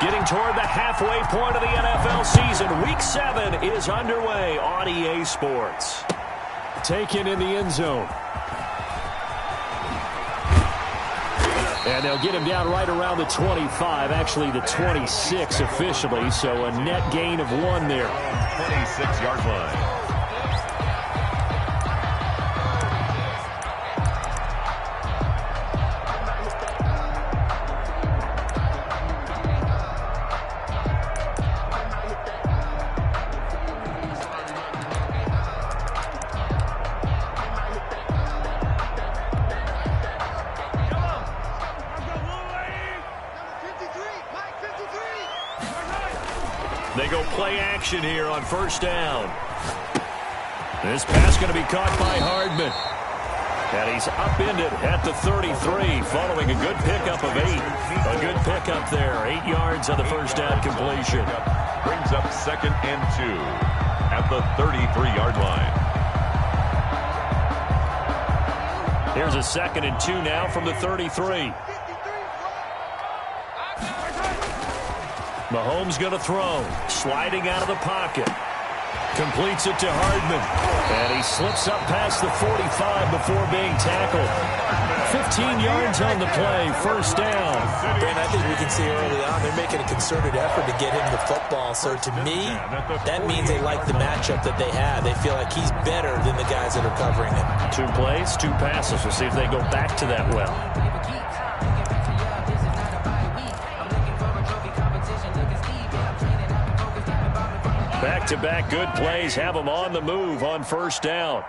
Getting toward the halfway point of the NFL season. Week 7 is underway on EA Sports. Taken in the end zone. And they'll get him down right around the 25, actually the 26 officially, so a net gain of 1 there. 26-yard line. They go play action here on first down. This pass going to be caught by Hardman. And he's upended at the 33 following a good pickup of 8. A good pickup there. 8 yards on the first down completion. Brings up 2nd and 2 at the 33-yard line. Here's a 2nd and 2 now from the 33. Mahomes going to throw. Sliding out of the pocket. Completes it to Hardman. And he slips up past the 45 before being tackled. 15 yards on the play. First down. Ben, I think we can see early on they're making a concerted effort to get him the football. So to me, that means they like the matchup that they have. They feel like he's better than the guys that are covering him. 2 plays, 2 passes. We'll see if they go back to that well. Back-to-back good plays have them on the move on first down.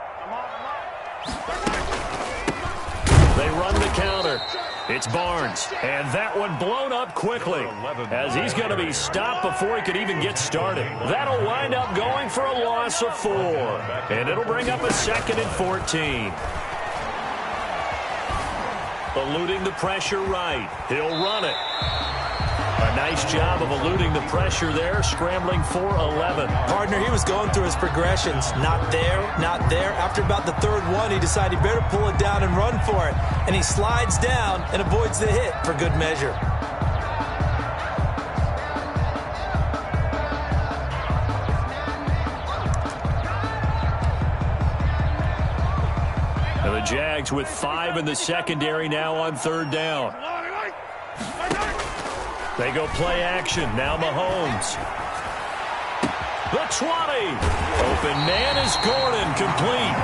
They run the counter. It's Barnes. And that one blown up quickly as he's going to be stopped before he could even get started. That'll wind up going for a loss of 4. And it'll bring up a 2nd and 14. Eluding the pressure right. He'll run it. A nice job of eluding the pressure there, scrambling for 11. Partner, he was going through his progressions. Not there, not there. After about the 3rd one, he decided he better pull it down and run for it. And he slides down and avoids the hit for good measure. And the Jags with 5 in the secondary now on 3rd down. They go play action. Now Mahomes. The 20. Open man is Gordon, complete.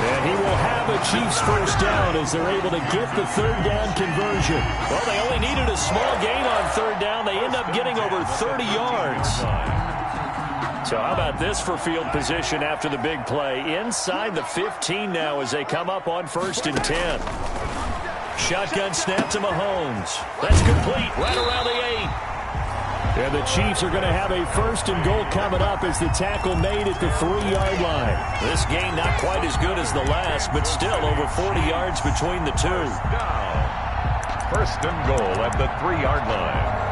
And he will have a Chiefs first down as they're able to get the 3rd down conversion. Well, they only needed a small gain on 3rd down. They end up getting over 30 yards. So how about this for field position after the big play? Inside the 15 now as they come up on 1st and 10. Shotgun snap to Mahomes. That's complete right around the 8. And the Chiefs are going to have a 1st and goal coming up as the tackle made at the 3-yard line. This game not quite as good as the last, but still over 40 yards between the two. Down. 1st and goal at the 3-yard line.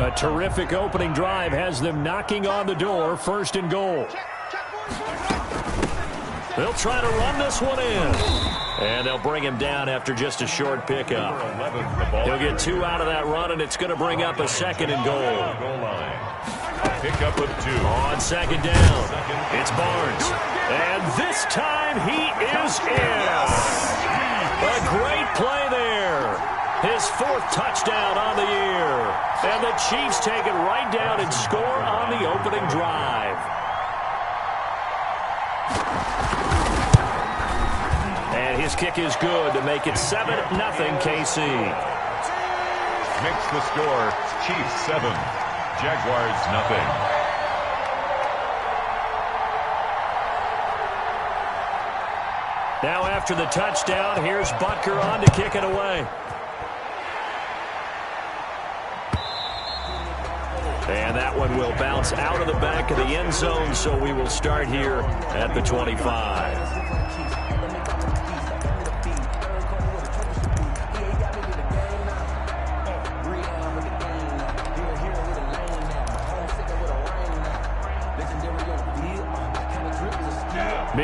A terrific opening drive has them knocking on the door. 1st and goal. They'll try to run this one in. And they'll bring him down after just a short pickup. He'll get 2 out of that run, and it's going to bring up a 2nd and goal. Pickup of 2. On 2nd down, it's Barnes. And this time he is in. A great play there. His 4th touchdown on the year. And the Chiefs take it right down and score on the opening drive. And his kick is good to make it 7-0 KC. Makes the score Chiefs 7, Jaguars 0. Now after the touchdown, here's Butker on to kick it away. And that one will bounce out of the back of the end zone, so we will start here at the 25.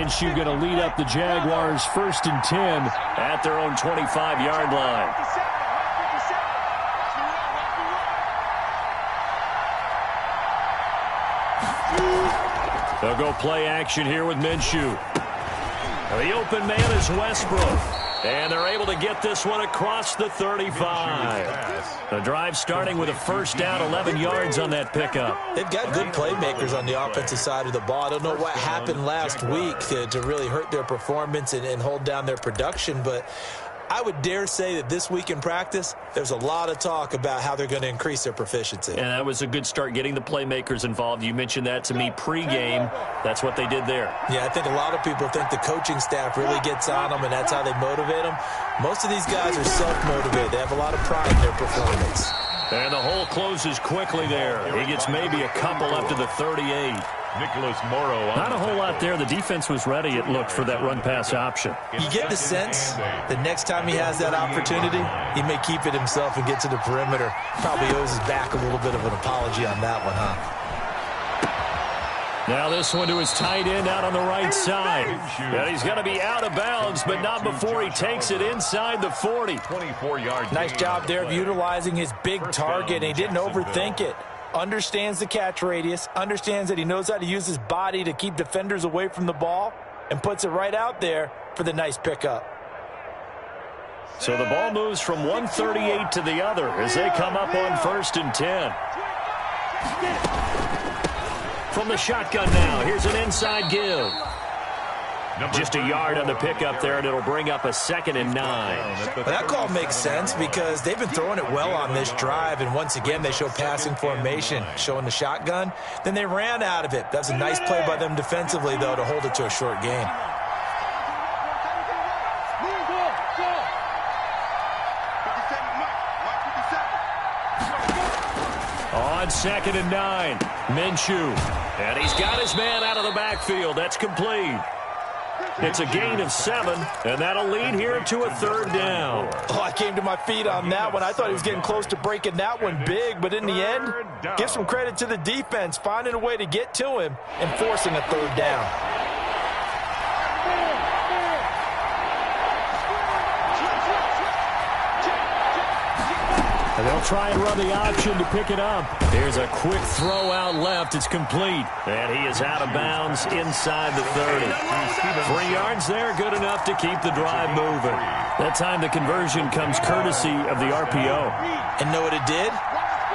Minshew going to lead up the Jaguars 1st and 10 at their own 25-yard line. They'll go play action here with Minshew. The open man is Westbrook. And they're able to get this one across the 35. The drive starting with a first down, 11 yards on that pickup. They've got good playmakers on the offensive side of the ball. I don't know what happened last week to really hurt their performance and hold down their production, but I would dare say that this week in practice, there's a lot of talk about how they're going to increase their proficiency. And that was a good start, getting the playmakers involved. You mentioned that to me pregame. That's what they did there. Yeah, I think a lot of people think the coaching staff really gets on them, and that's how they motivate them. Most of these guys are self-motivated. They have a lot of pride in their performance. And the hole closes quickly there. He gets maybe a couple up to the 38. Nicholas Morrow. Not a whole lot there. The defense was ready, it looked, for that run-pass option. You get the sense that next time he has that opportunity, he may keep it himself and get to the perimeter. Probably owes his back a little bit of an apology on that one, huh? Now this one to his tight end out on the right side. And he's going to be out of bounds, but not before he takes it inside the 40. 24-yard. Nice job there of utilizing his big target. He didn't overthink it. Understands the catch radius, understands that he knows how to use his body to keep defenders away from the ball, and puts it right out there for the nice pickup. So the ball moves from 138 to the other as they come up on 1st and 10. From the shotgun now, here's an inside give. Just a yard on the pickup there, and it'll bring up a 2nd and 9. Well, that call makes sense because they've been throwing it well on this drive, and once again they show passing formation, showing the shotgun. Then they ran out of it. That's a nice play by them defensively, though, to hold it to a short gain. On 2nd and 9, Minshew. And he's got his man out of the backfield. That's complete. It's a gain of 7, and that'll lead here to a 3rd down. Oh, I came to my feet on that one. I thought he was getting close to breaking that one big, but in the end, give some credit to the defense, finding a way to get to him and forcing a 3rd down. And they'll try and run the option to pick it up. Here's a quick throw out left. It's complete. And he is out of bounds inside the 30. 3 yards there, good enough to keep the drive moving. That time the conversion comes courtesy of the RPO. And know what it did?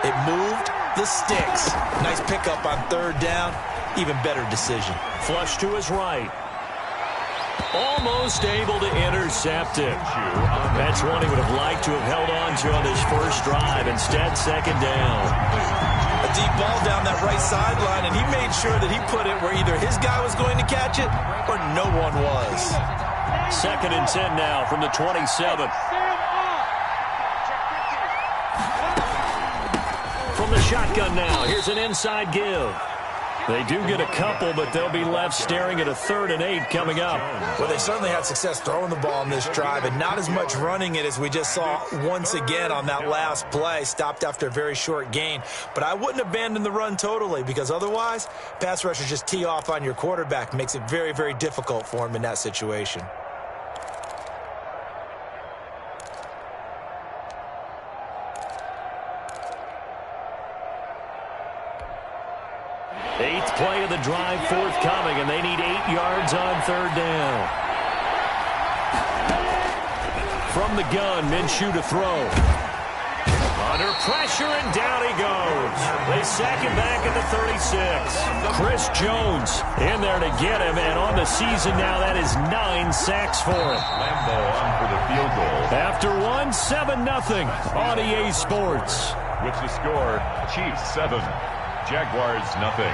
It moved the sticks. Nice pickup on 3rd down. Even better decision. Flush to his right. Almost able to intercept it. That's one he would have liked to have held on to on his first drive. Instead, 2nd down. A deep ball down that right sideline, and he made sure that he put it where either his guy was going to catch it or no one was. 2nd and 10 now from the 27. From the shotgun now, here's an inside give. They do get a couple, but they'll be left staring at a 3rd and 8 coming up. Well, they certainly had success throwing the ball on this drive, and not as much running it as we just saw once again on that last play. Stopped after a very short gain. But I wouldn't abandon the run totally, because otherwise, pass rushers just tee off on your quarterback. Makes it very, very difficult for him in that situation. Eighth play of the drive forthcoming, and they need 8 yards on 3rd down. From the gun, Minshew to throw. Under pressure, and down he goes. They sack him back at the 36. Chris Jones in there to get him, and on the season now, that is 9 sacks for him. Lambo on for the field goal. After one, 7-0 on EA Sports. With the score, Chiefs 7, Jaguars 0.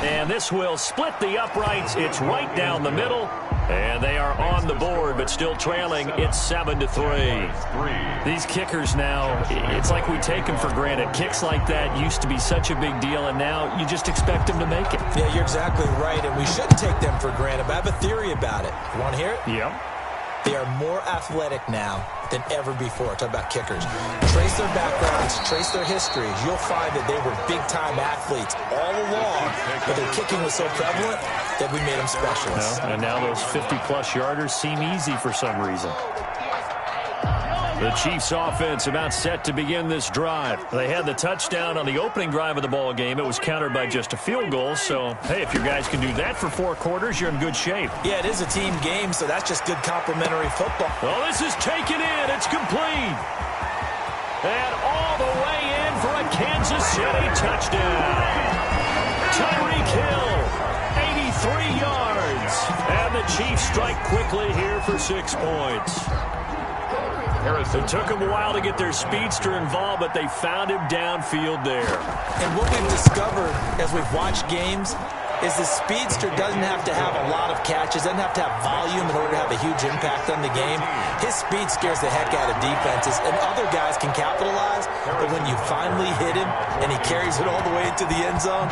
And this will split the uprights. It's right down the middle. And they are on the board, but still trailing. It's 7-3. These kickers now, it's like we take them for granted. Kicks like that used to be such a big deal, and now you just expect them to make it. Yeah, you're exactly right, and we shouldn't take them for granted. But I have a theory about it. You want to hear it? Yep. They are more athletic now than ever before. Talk about kickers. Trace their backgrounds, trace their histories. You'll find that they were big-time athletes all along, but their kicking was so prevalent that we made them specialists. Well, and now those 50-plus yarders seem easy for some reason. The Chiefs offense about set to begin this drive. They had the touchdown on the opening drive of the ball game. It was countered by just a field goal. So, hey, if your guys can do that for 4 quarters, you're in good shape. Yeah, it is a team game, so that's just good complementary football. Well, this is taken in. It's complete. And all the way in for a Kansas City touchdown. Tyreek Hill, 83 yards. And the Chiefs strike quickly here for 6 points. It took them a while to get their speedster involved, but they found him downfield there. And what we've discovered as we've watched games is the speedster doesn't have to have a lot of catches, doesn't have to have volume in order to have a huge impact on the game. His speed scares the heck out of defenses, and other guys can capitalize, but when you finally hit him and he carries it all the way into the end zone,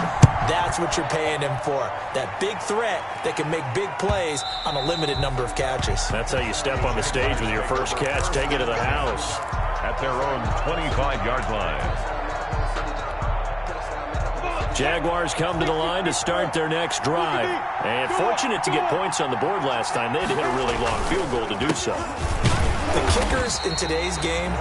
that's what you're paying him for. That big threat that can make big plays on a limited number of catches. That's how you step on the stage with your first catch. Take it to the house. At their own 25-yard line. Jaguars come to the line to start their next drive. And fortunate to get points on the board last time. They had to hit a really long field goal to do so. The kickers in today's game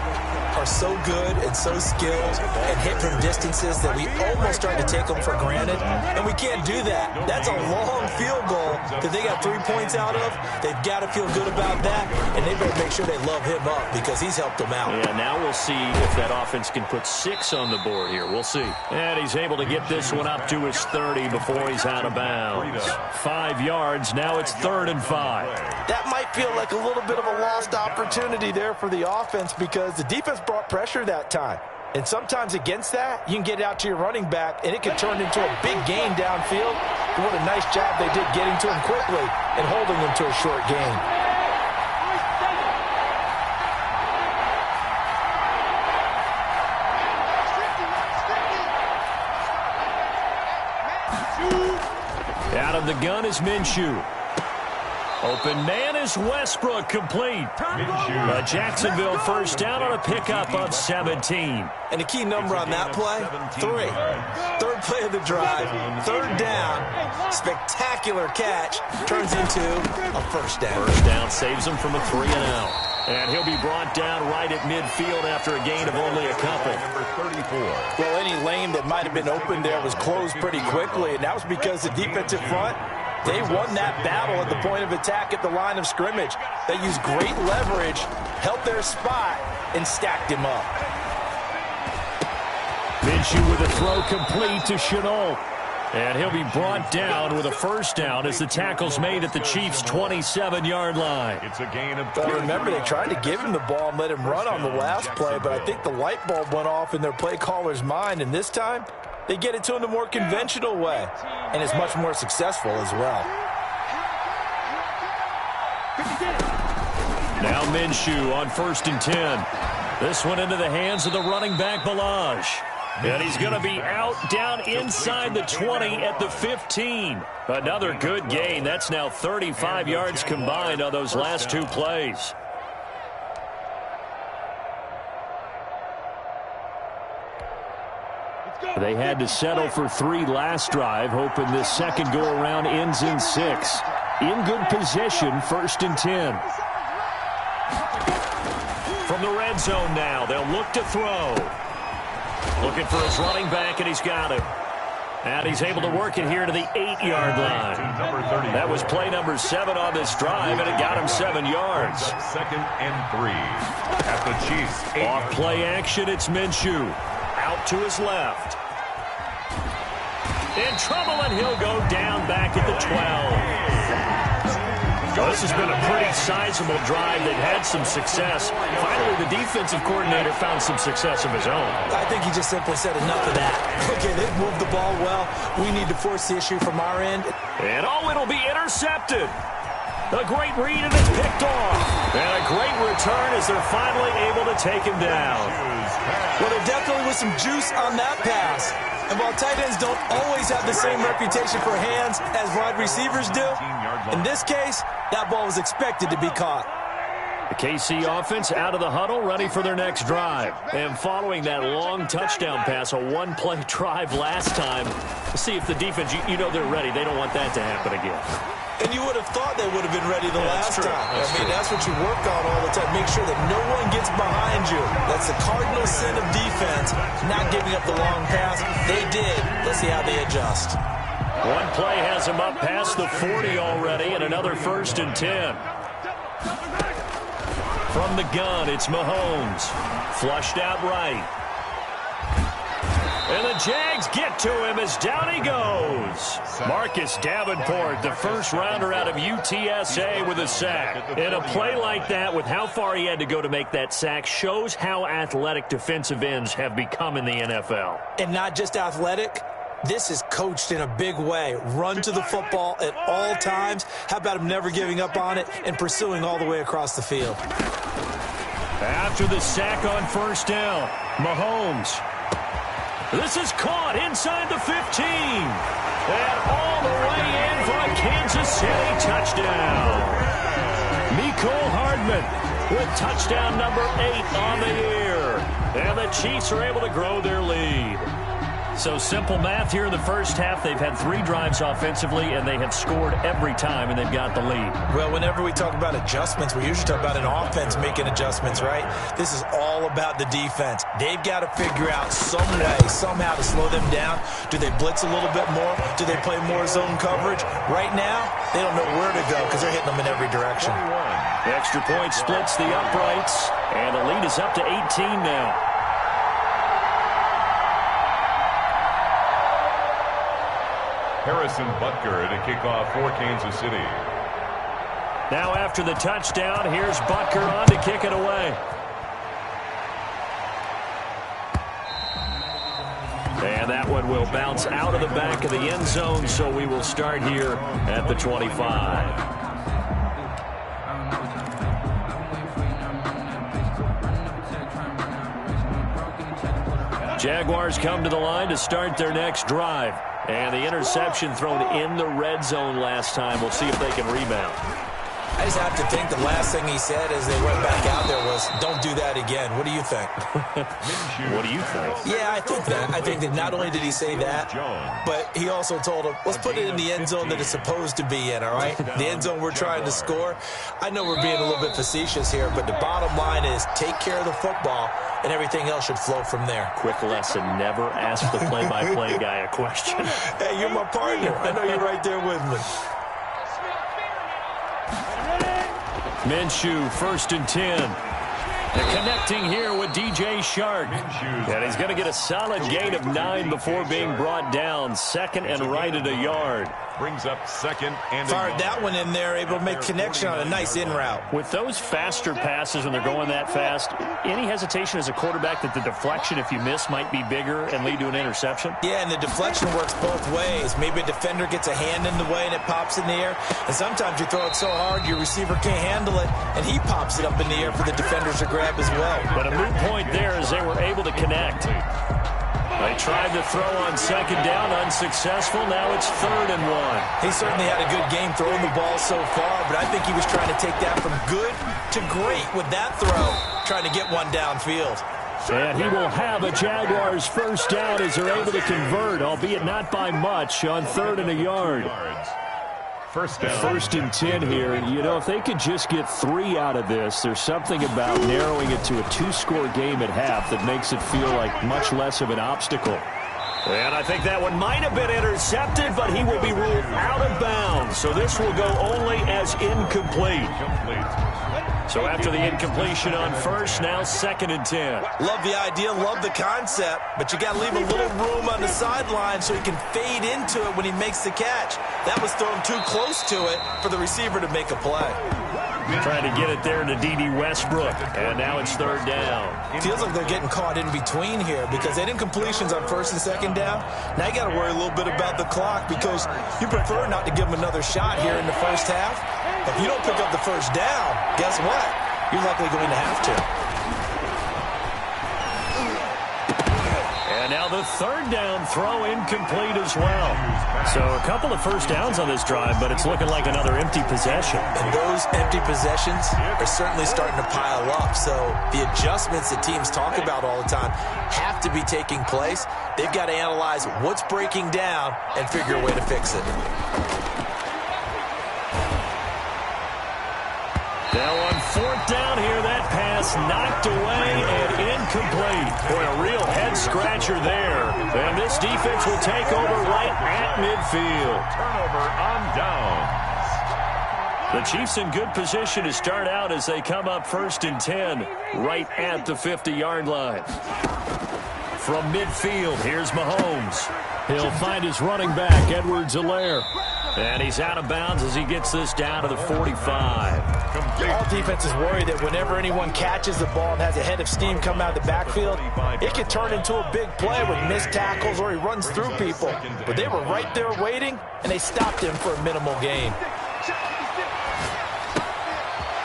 are so good and so skilled and hit from distances that we almost start to take them for granted, and we can't do that. That's a long field goal that they got 3 points out of. They've got to feel good about that, and they better make sure they love him up because he's helped them out. Yeah, now we'll see if that offense can put 6 on the board here. We'll see. And he's able to get this one up to his 30 before he's out of bounds. 5 yards. Now it's 3rd and 5. That might feel like a little bit of a lost opportunity there for the offense because the defense brought pressure that time. And sometimes against that, you can get out to your running back, and it can turn into a big gain downfield. But what a nice job they did getting to him quickly and holding him to a short gain. Out of the gun is Minshew. Open man is Westbrook, complete. A Jacksonville first down on a pickup of 17. And the key number on that play, 3. 3rd play of the drive, 3rd down, spectacular catch, turns into a first down. First down saves him from a 3 and out. And he'll be brought down right at midfield after a gain of only a couple. Number 34. Well, any lane that might have been open there was closed pretty quickly, and that was because the defensive front, they won that battle at the point of attack at the line of scrimmage. They used great leverage, held their spot, and stacked him up. Minshew with a throw complete to Shenault. And he'll be brought down with a first down as the tackle's made at the Chiefs' 27-yard line. It's a gain of 2. Well, remember, they tried to give him the ball and let him run on the last play, but I think the light bulb went off in their play caller's mind, and this time they get it to him the more conventional way, and it's much more successful as well. Now Minshew on 1st and 10. This one into the hands of the running back, Balaj. And he's going to be out down inside the 20 at the 15. Another good gain. That's now 35 yards combined on those last 2 plays. They had to settle for 3 last drive, hoping this second go-around ends in 6. In good position, 1st and 10. From the red zone now, they'll look to throw. Looking for his running back, and he's got him. And he's able to work it here to the 8-yard line. That was play number 7 on this drive, and it got him 7 yards. 2nd and 3. At the Chiefs' 8. Off play action, it's Minshew. Out to his left. In trouble, and he'll go down back at the 12. Well, this has been a pretty sizable drive. They've had some success. Finally, the defensive coordinator found some success of his own. I think he just simply said enough of that. Okay, they've moved the ball well. We need to force the issue from our end. And it'll be intercepted. A great read, and it's picked off. And a great return as they're finally able to take him down. Well, there definitely was some juice on that pass. And while tight ends don't always have the same reputation for hands as wide receivers do, in this case, that ball was expected to be caught. The KC offense out of the huddle, ready for their next drive. And following that long touchdown pass, a one-play drive last time, see if the defense, you know they're ready. They don't want that to happen again. And you would have thought they would have been ready the last time. That's what you work on all the time. Make sure that no one gets behind you. That's the cardinal sin of defense, not giving up the long pass. They did. Let's see how they adjust. One play has them up past the 40 already, and another 1st and 10. From the gun, it's Mahomes. Flushed out right. And the Jags get to him as down he goes. Marcus Davenport, the first rounder out of UTSA with a sack. And a play like that, with how far he had to go to make that sack, shows how athletic defensive ends have become in the NFL. And not just athletic. This is coached in a big way. Run to the football at all times. How about him never giving up on it and pursuing all the way across the field? After the sack on 1st down, Mahomes. This is caught inside the 15. And all the way in for a Kansas City touchdown. Mecole Hardman with touchdown number 8 on the year. And the Chiefs are able to grow their lead. So simple math here in the first half. They've had 3 drives offensively, and they have scored every time, and they've got the lead. Well, whenever we talk about adjustments, we usually talk about an offense making adjustments, right? This is all about the defense. They've got to figure out some way, somehow to slow them down. Do they blitz a little bit more? Do they play more zone coverage? Right now, they don't know where to go because they're hitting them in every direction. The extra point splits the uprights, and the lead is up to 18 now. Harrison Butker to kick off for Kansas City. Now after the touchdown, here's Butker on to kick it away. And that one will bounce out of the back of the end zone, so we will start here at the 25. Jaguars come to the line to start their next drive. And the interception thrown in the red zone last time. We'll see if they can rebound. I just have to think the last thing he said as they went back out there was, don't do that again. What do you think? What do you think? Yeah, I think that. I think that not only did he say that, but he also told him, let's put it in the end zone that it's supposed to be in, all right? The end zone we're trying to score. I know we're being a little bit facetious here, but the bottom line is take care of the football, and everything else should flow from there. Quick lesson, never ask the play-by-play guy a question. Hey, you're my partner. I know you're right there with me. Minshew, 1st and 10. They're connecting here with DJ Shark. And he's going to get a solid gain of 9 before being brought down. 2nd and right at a yard. Brings up 2nd and fired that one in there, able to make connection on a nice in route. With those faster passes when they're going that fast, any hesitation as a quarterback that the deflection, if you miss, might be bigger and lead to an interception? Yeah, and the deflection works both ways. Maybe a defender gets a hand in the way and it pops in the air. And sometimes you throw it so hard your receiver can't handle it, and he pops it up in the air for the defenders to grab as well. But a moot point there as they were able to connect. They tried to throw on 2nd down, unsuccessful. Now it's 3rd and 1. He certainly had a good game throwing the ball so far, but I think he was trying to take that from good to great with that throw, trying to get one downfield. And he will have a Jaguars 1st down as they're able to convert, albeit not by much, on 3rd and a yard. 1st down. 1st and 10 here. You know, if they could just get 3 out of this, there's something about narrowing it to a 2-score game at half that makes it feel like much less of an obstacle. And I think that one might have been intercepted, but he will be ruled out of bounds. So this will go only as incomplete. So after the incompletion on 1st, now 2nd and 10. Love the idea, love the concept, but you got to leave a little room on the sideline so he can fade into it when he makes the catch. That was thrown too close to it for the receiver to make a play. Trying to get it there to D.D. Westbrook, and now it's 3rd down. Feels like they're getting caught in between here because they didn't completions on 1st and 2nd down. Now you got to worry a little bit about the clock because you prefer not to give them another shot here in the first half. If you don't pick up the 1st down, guess what? You're likely going to have to. And now the third down throw incomplete as well. So a couple of first downs on this drive, but it's looking like another empty possession. And those empty possessions are certainly starting to pile up. So the adjustments that teams talk about all the time have to be taking place. They've got to analyze what's breaking down and figure a way to fix it. Now on fourth down here, that pass knocked away and incomplete. Boy, a real head-scratcher there. And this defense will take over right at midfield. Turnover on downs. The Chiefs in good position to start out as they come up 1st and 10 right at the 50-yard line. From midfield, here's Mahomes. He'll find his running back, Edwards-Helaire. And he's out of bounds as he gets this down to the 45. All defenses worry that whenever anyone catches the ball and has a head of steam come out of the backfield, it can turn into a big play with missed tackles or he runs through people. But they were right there waiting, and they stopped him for a minimal gain.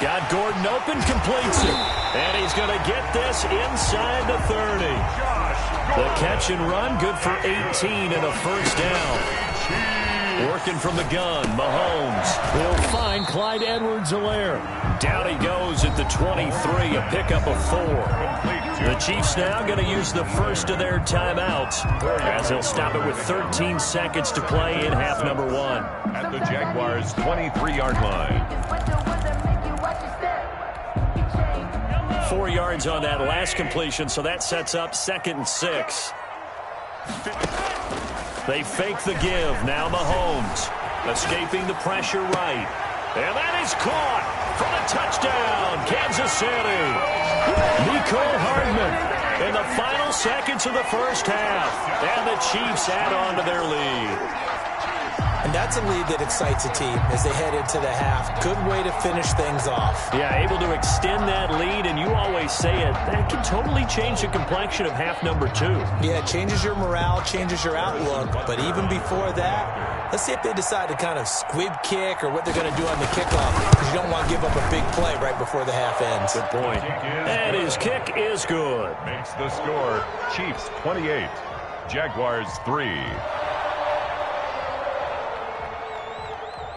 Got Gordon open, completes it. And he's going to get this inside the 30. The catch and run, good for 18 and a first down. Working from the gun, Mahomes. He'll find Clyde Edwards-Helaire. Down he goes at the 23, a pickup of 4. The Chiefs now going to use the first of their timeouts as they'll stop it with 13 seconds to play in half number 1. At the Jaguars' 23-yard line. 4 yards on that last completion, so that sets up 2nd and 6. They fake the give. Now Mahomes escaping the pressure right. And that is caught for the touchdown, Kansas City. Mecole Hardman in the final seconds of the first half. And the Chiefs add on to their lead. And that's a lead that excites a team as they head into the half. Good way to finish things off. Yeah, able to extend that lead, and you always say it, that can totally change the complexion of half number 2. Yeah, it changes your morale, changes your outlook. But even before that, let's see if they decide to kind of squib kick or what they're going to do on the kickoff, because you don't want to give up a big play right before the half ends. Good point. And his kick is good. Makes the score Chiefs 28, Jaguars 3.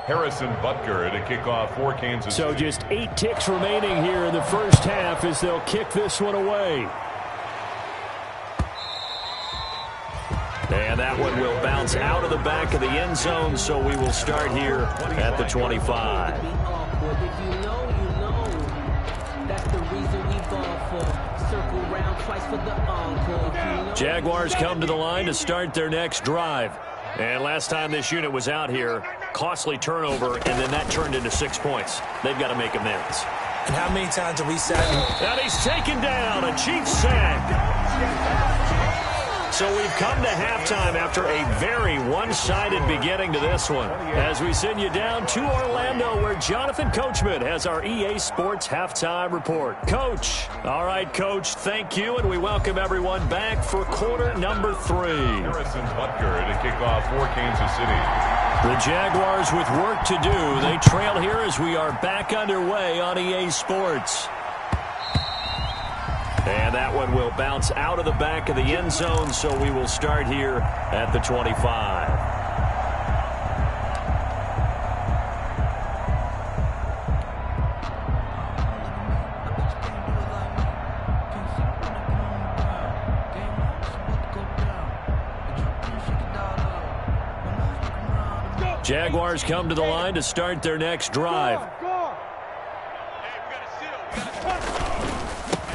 Harrison Butker at a kickoff for Kansas City. So just 8 ticks remaining here in the first half as they'll kick this one away. And that one will bounce out of the back of the end zone, so we will start here at the 25. Jaguars come to the line to start their next drive. And last time this unit was out here, costly turnover, and then that turned into 6 points. They've got to make amends. And how many times have we sat? And he's taken down, a Chiefs sack. So we've come to halftime after a very one-sided beginning to this one. As we send you down to Orlando, where Jonathan Coachman has our EA Sports Halftime Report. Coach. All right, Coach, thank you, and we welcome everyone back for quarter number 3. Harrison Butker at a kickoff for Kansas City. The Jaguars with work to do. They trail here as we are back underway on EA Sports. And that one will bounce out of the back of the end zone, so we will start here at the 25. Jaguars come to the line to start their next drive.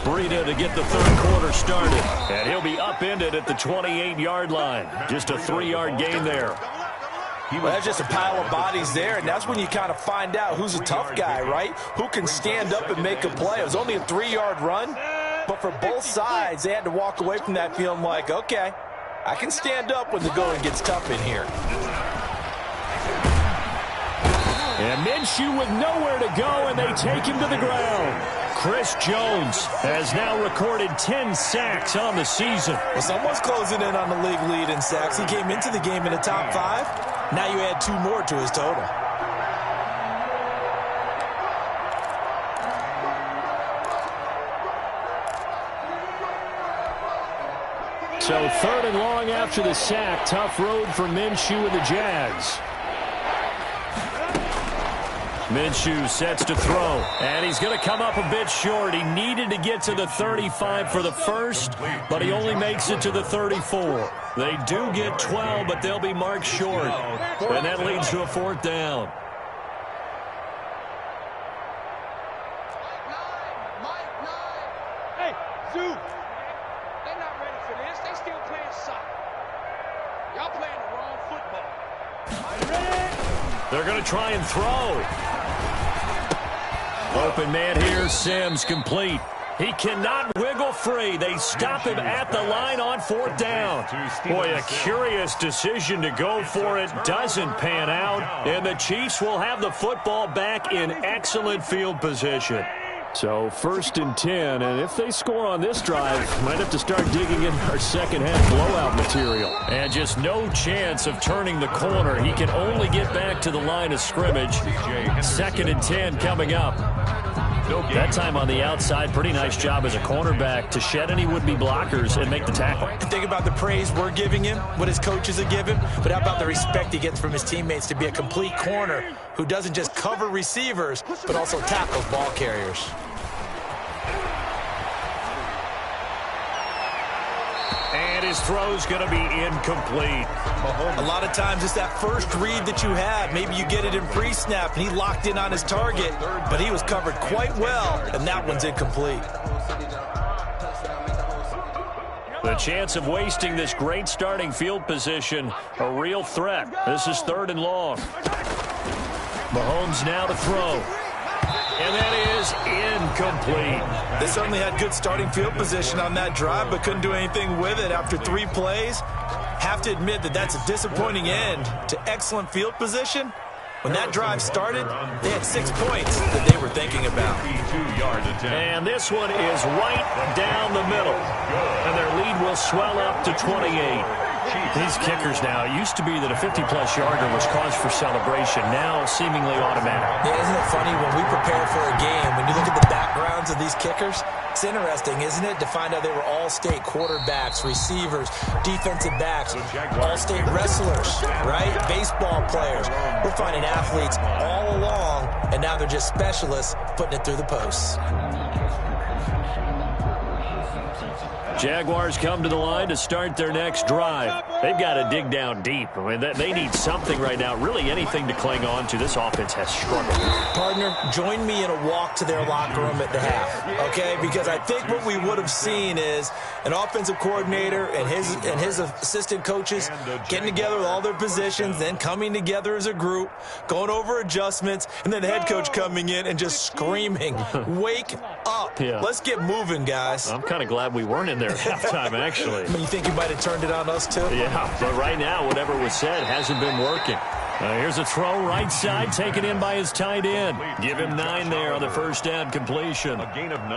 Breida to get the third quarter started. And he'll be upended at the 28-yard line. Just a 3-yard gain there. Well, that's just a pile of bodies there, and that's when you kind of find out who's a tough guy, right? Who can stand up and make a play. It was only a 3-yard run, but for both sides, they had to walk away from that feeling like, okay, I can stand up when the going gets tough in here. And Minshew with nowhere to go, and they take him to the ground. Chris Jones has now recorded 10 sacks on the season. Well, someone's closing in on the league lead in sacks. He came into the game in the top 5. Now you add 2 more to his total. So 3rd and long after the sack. Tough road for Minshew and the Jags. Minshew sets to throw, and he's going to come up a bit short. He needed to get to the 35 for the first, but he only makes it to the 34. They do get 12, but they'll be marked short, and that leads to a 4th down. Hey, Zoo, they're not ready for this. They still playing soccer. Y'all playing the wrong football. They're going to try and throw. Open man here, Sims complete. He cannot wiggle free. They stop him at the line on 4th down. Boy, a curious decision to go for it. Doesn't pan out. And the Chiefs will have the football back in excellent field position. So 1st and 10, and if they score on this drive, might have to start digging in our second-half blowout material. And just no chance of turning the corner. He can only get back to the line of scrimmage. 2nd and 10 coming up. That time on the outside, pretty nice job as a cornerback to shed any would-be blockers and make the tackle. Think about the praise we're giving him, what his coaches are giving, but how about the respect he gets from his teammates to be a complete corner who doesn't just cover receivers, but also tackles ball carriers. And his throw's going to be incomplete. A lot of times it's that first read that you have. Maybe you get it in pre-snap, and he locked in on his target, but he was covered quite well, and that one's incomplete. The chance of wasting this great starting field position, a real threat. This is 3rd and long. Mahomes now to throw. And that is incomplete. They certainly had good starting field position on that drive, but couldn't do anything with it after 3 plays. Have to admit that that's a disappointing end to excellent field position. When that drive started, they had 6 points that they were thinking about. And this one is right down the middle. And their lead will swell up to 28. These kickers now, it used to be that a 50-plus yarder was cause for celebration, now seemingly automatic. Yeah, isn't it funny when we prepare for a game, when you look at the backgrounds of these kickers, it's interesting, isn't it, to find out they were all-state quarterbacks, receivers, defensive backs, all-state wrestlers, right? Baseball players. We're finding athletes all along, and now they're just specialists putting it through the posts. Jaguars come to the line to start their next drive. They've got to dig down deep. I mean, they need something right now, really anything to cling on to. This offense has struggled. Partner, join me in a walk to their locker room at the half, okay? Because I think what we would have seen is an offensive coordinator and his assistant coaches getting together with all their positions, then coming together as a group, going over adjustments, and then the head coach coming in and just screaming, wake up. Yeah. Let's get moving, guys. I'm kind of glad we weren't in there at halftime, actually. I mean, you think you might have turned it on us, too? Yeah, but right now, whatever was said hasn't been working. Here's a throw right side, taken in by his tight end. Give him 9 there on the first down completion. A gain of 9.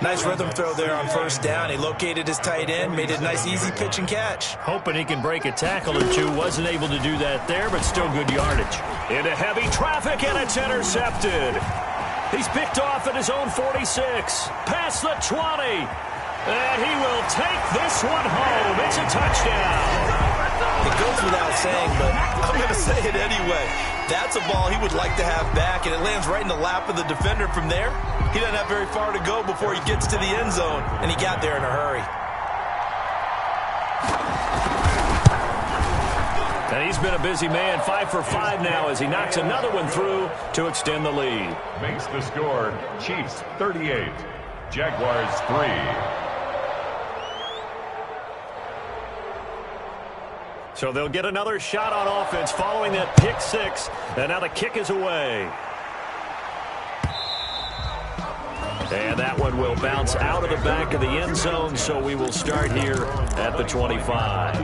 Nice rhythm throw there on first down. He located his tight end, made it a nice, easy pitch and catch. Hoping he can break a tackle or two. Wasn't able to do that there, but still good yardage. Into heavy traffic, and it's intercepted. He's picked off at his own 46. Past the 20. And he will take this one home. It's a touchdown. It goes without saying, but I'm going to say it anyway. That's a ball he would like to have back, and it lands right in the lap of the defender from there. He doesn't have very far to go before he gets to the end zone, and he got there in a hurry. And he's been a busy man, 5 for 5 now as he knocks another one through to extend the lead. Makes the score Chiefs 38, Jaguars 3. So they'll get another shot on offense following that pick 6. And now the kick is away. And that one will bounce out of the back of the end zone, so we will start here at the 25.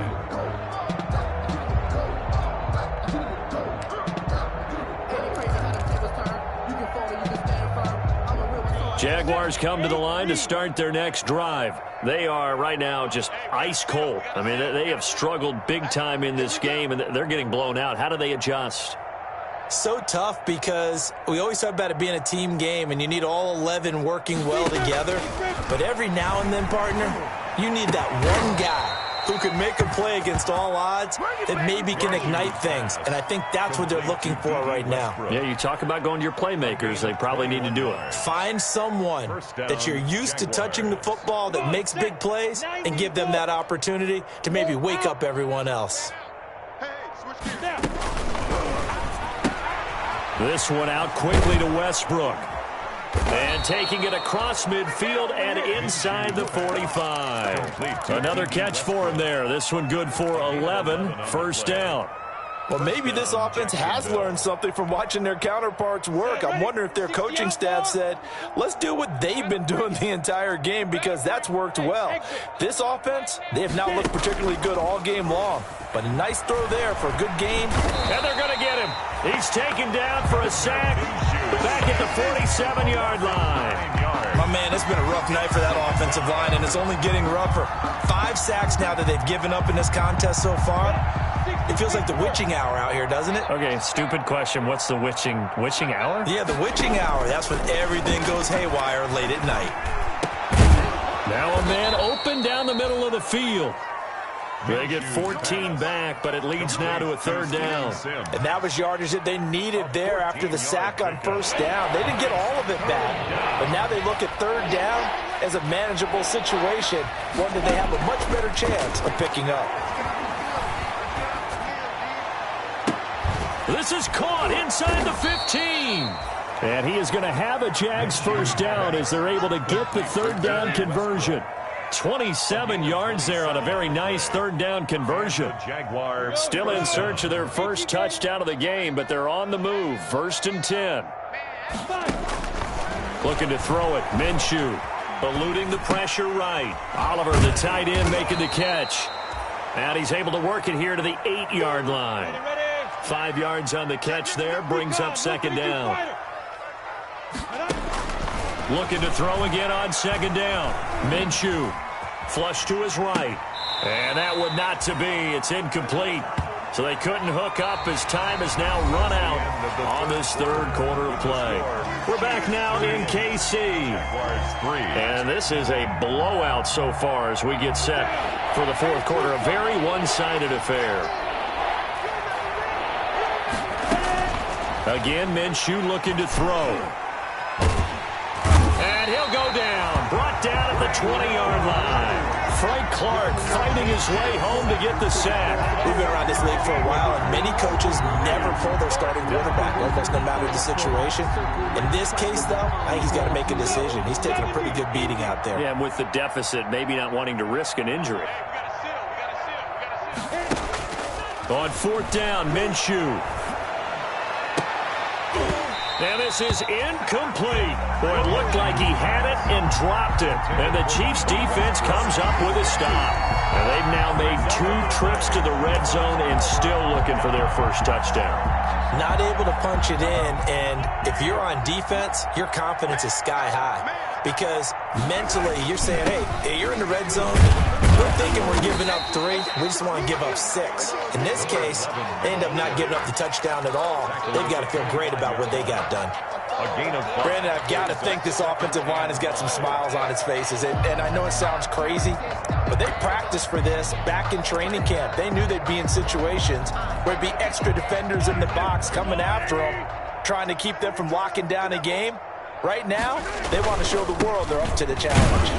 Jaguars come to the line to start their next drive. They are right now just ice cold. I mean, they have struggled big time in this game, and they're getting blown out. How do they adjust? So tough because we always talk about it being a team game, and you need all 11 working well together. But every now and then, partner, you need that one guy who can make a play against all odds that maybe can ignite things. And I think that's what they're looking for right now. Yeah, you talk about going to your playmakers. They probably need to do it. Find someone that you're used to touching the football that makes big plays and give them that opportunity to maybe wake up everyone else. This one out quickly to Westbrook. And taking it across midfield and inside the 45. Another catch for him there. This one good for 11. First down. Well, maybe this offense has learned something from watching their counterparts work. I'm wondering if their coaching staff said, let's do what they've been doing the entire game, because that's worked well. This offense, they have not looked particularly good all game long. But a nice throw there for a good game. And they're going to get him. He's taken down for a sack back at the 47-yard line. My man, it's been a rough night for that offensive line, and it's only getting rougher. 5 sacks now that they've given up in this contest so far. It feels like the witching hour out here, doesn't it? Okay, stupid question. What's the witching hour? Yeah, the witching hour. That's when everything goes haywire late at night. Now a man open down the middle of the field. They get 14 back, but it leads now to a third down. And that was yardage that they needed there after the sack on first down. They didn't get all of it back, but now they look at third down as a manageable situation, one that they have a much better chance of picking up. This is caught inside the 15. And he is going to have a Jags first down as they're able to get the third down conversion. 27 yards there on a very nice third down conversion. Still in search of their first touchdown of the game, but they're on the move. First and 10. Looking to throw it. Minshew eluding the pressure right. Oliver, the tight end, making the catch. And he's able to work it here to the 8-yard line. 5 yards on the catch there, brings up second down. Looking to throw again on second down. Minshew, flush to his right. And that would not to be. It's incomplete. So they couldn't hook up as time has now run out on this third quarter of play. We're back now in KC. And this is a blowout so far as we get set for the fourth quarter. A very one-sided affair. Again, Minshew looking to throw. And he'll go down. Brought down at the 20-yard line. Frank Clark fighting his way home to get the sack. We've been around this league for a while, and many coaches never pull their starting quarterback, almost no matter the situation. In this case, though, I think he's got to make a decision. He's taking a pretty good beating out there. Yeah, and with the deficit, maybe not wanting to risk an injury. On fourth down, Minshew. And this is incomplete. Boy, it looked like he had it and dropped it. And the Chiefs defense comes up with a stop. And they've now made 2 trips to the red zone and still looking for their first touchdown. Not able to punch it in, and if you're on defense, your confidence is sky high. Because mentally, you're saying, hey, you're in the red zone. We're thinking we're giving up 3. We just want to give up 6. In this case, they end up not giving up the touchdown at all. They've got to feel great about what they got done. Brandon, I've got to think this offensive line has got some smiles on its faces. And I know it sounds crazy, but they practiced for this back in training camp. They knew they'd be in situations where there'd be extra defenders in the box coming after them, trying to keep them from locking down a game. Right now, they want to show the world they're up to the challenge.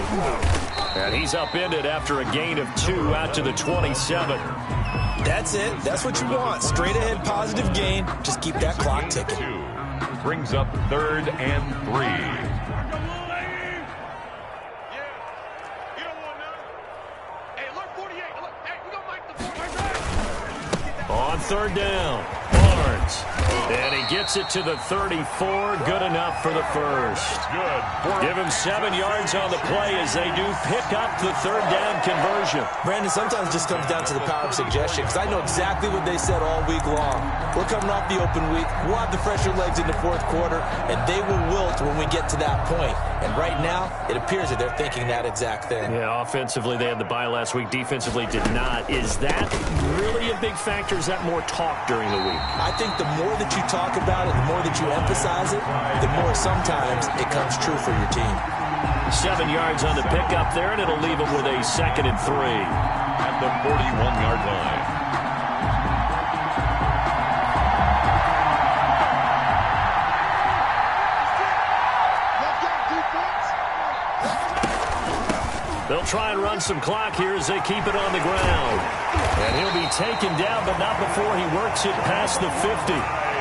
And he's upended after a gain of 2 out to the 27. That's it. That's what you want. Straight ahead positive gain. Just keep that clock ticking. Brings up third and 3. On third down, Barnes. And he gets it to the 34. Good enough for the first. Give him 7 yards on the play as they do pick up the third down conversion. Brandon, sometimes it just comes down to the power of suggestion, because I know exactly what they said all week long. We're coming off the open week. We'll have the fresher legs in the fourth quarter, and they will wilt when we get to that point. And right now, it appears that they're thinking that exact thing. Yeah, offensively, they had the bye last week. Defensively, did not. Is that really a big factor? Is that more talk during the week? I think the more that you talk about it, the more that you emphasize it, the more sometimes it comes true for your team. 7 yards on the pickup there, and it'll leave them with a 2nd and 3. at the 41-yard line. They'll try and run some clock here as they keep it on the ground. And he'll be taken down, but not before he works it past the 50.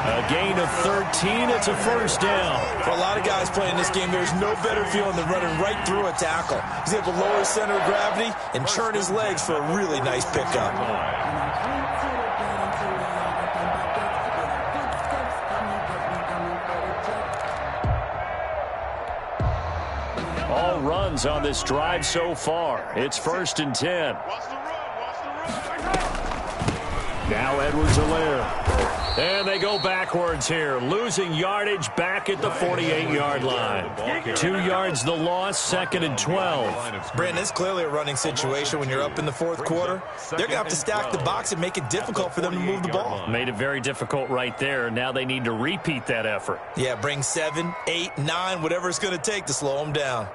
A gain of 13. It's a first down. For a lot of guys playing this game, there's no better feeling than running right through a tackle. He's able to lower his center of gravity and churn his legs for a really nice pickup. All runs on this drive so far. It's 1st and 10. Now Edwards-Helaire. And they go backwards here, losing yardage back at the 48-yard line. 2 yards the loss, 2nd and 12. Brandon, it's clearly a running situation when you're up in the 4th quarter. They're going to have to stack the box and make it difficult for them to move the ball. Made it very difficult right there. Now they need to repeat that effort. Yeah, bring 7, 8, 9, whatever it's going to take to slow them down.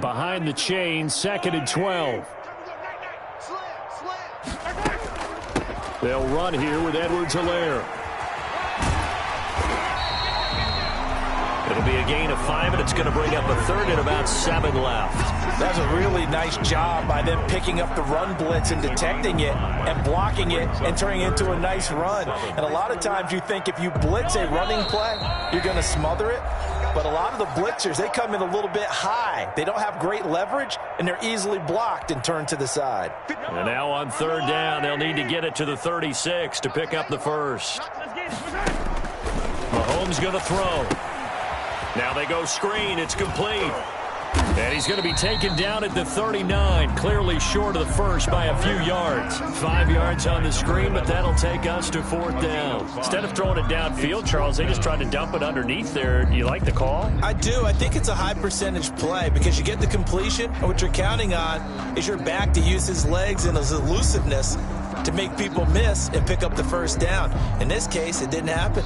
Behind the chain, 2nd and 12. They'll run here with Edwards-Helaire. It'll be a gain of 5, and it's going to bring up a 3rd and about 7 left. That's a really nice job by them picking up the run blitz and detecting it and blocking it and turning it into a nice run. And a lot of times you think if you blitz a running play, you're going to smother it. But a lot of the blitzers, they come in a little bit high. They don't have great leverage, and they're easily blocked and turned to the side. And now on 3rd down, they'll need to get it to the 36 to pick up the first. Mahomes going to throw. Now they go screen. It's complete. And he's going to be taken down at the 39, clearly short of the first by a few yards. 5 yards on the screen, but that'll take us to 4th down. Instead of throwing it downfield, Charles, they just tried to dump it underneath there. Do you like the call? I do. I think it's a high percentage play because you get the completion, and what you're counting on is your back to use his legs and his elusiveness to make people miss and pick up the first down. In this case, it didn't happen.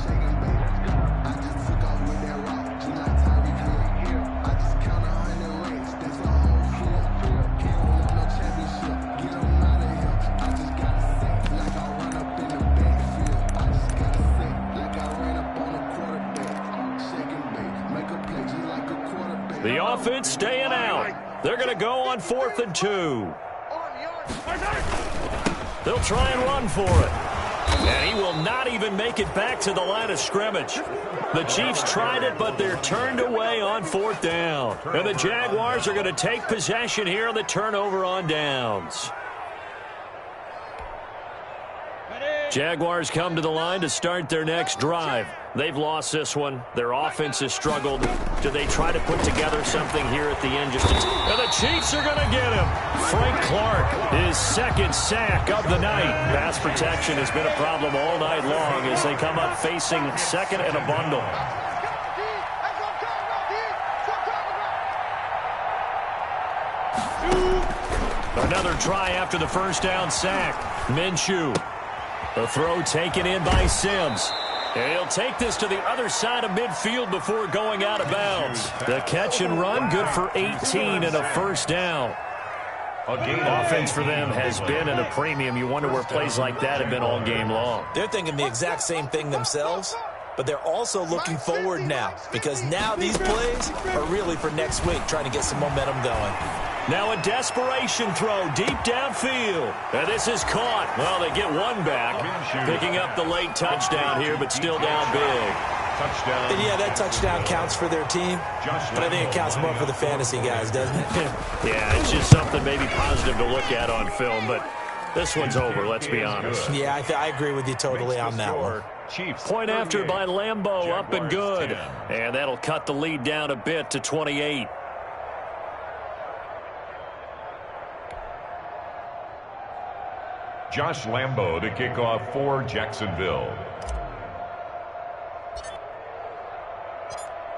The offense staying out. They're going to go on 4th and 2. They'll try and run for it. And he will not even make it back to the line of scrimmage. The Chiefs tried it, but they're turned away on 4th down. And the Jaguars are going to take possession here on the turnover on downs. Jaguars come to the line to start their next drive. They've lost this one. Their offense has struggled. Do they try to put together something here at the end? And the Chiefs are going to get him. Frank Clark, his 2nd sack of the night. Pass protection has been a problem all night long as they come up facing 2nd and a bundle. Another try after the first down sack. Minshew. The throw taken in by Sims. And he'll take this to the other side of midfield before going out of bounds. The catch and run, good for 18 and a first down. Offense for them has been at a premium. You wonder where plays like that have been all game long. They're thinking the exact same thing themselves, but they're also looking forward now because now these plays are really for next week, trying to get some momentum going. Now a desperation throw deep downfield. And this is caught. Well, they get one back. Picking up the late touchdown here, but still down big. Touchdown. And yeah, that touchdown counts for their team, but I think it counts more for the fantasy guys, doesn't it? Yeah, it's just something maybe positive to look at on film, but this one's over, let's be honest. Yeah, I agree with you totally on that one. Point after by Lambeau, up and good. And that'll cut the lead down a bit to 28. Josh Lambeau to kick off for Jacksonville.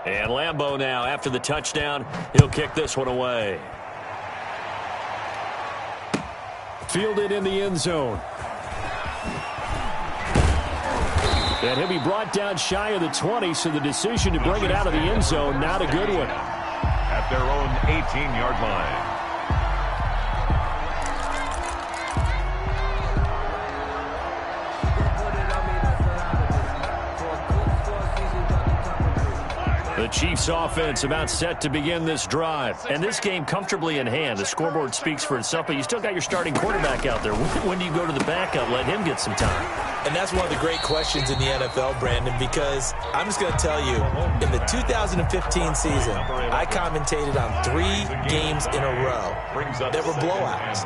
And Lambeau now, after the touchdown, he'll kick this one away. Fielded in the end zone. And he'll be brought down shy of the 20, so the decision to bring it out of the end zone, not a good one. At their own 18-yard line. The Chiefs offense about set to begin this drive. And this game comfortably in hand. The scoreboard speaks for itself, but you still got your starting quarterback out there. When do you go to the backup, let him get some time? And that's one of the great questions in the NFL, Brandon, because I'm just going to tell you, in the 2015 season, I commentated on 3 games in a row that were blowouts.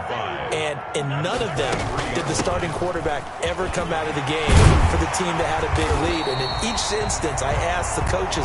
And in none of them did the starting quarterback ever come out of the game for the team that had a big lead. And in each instance, I asked the coaches,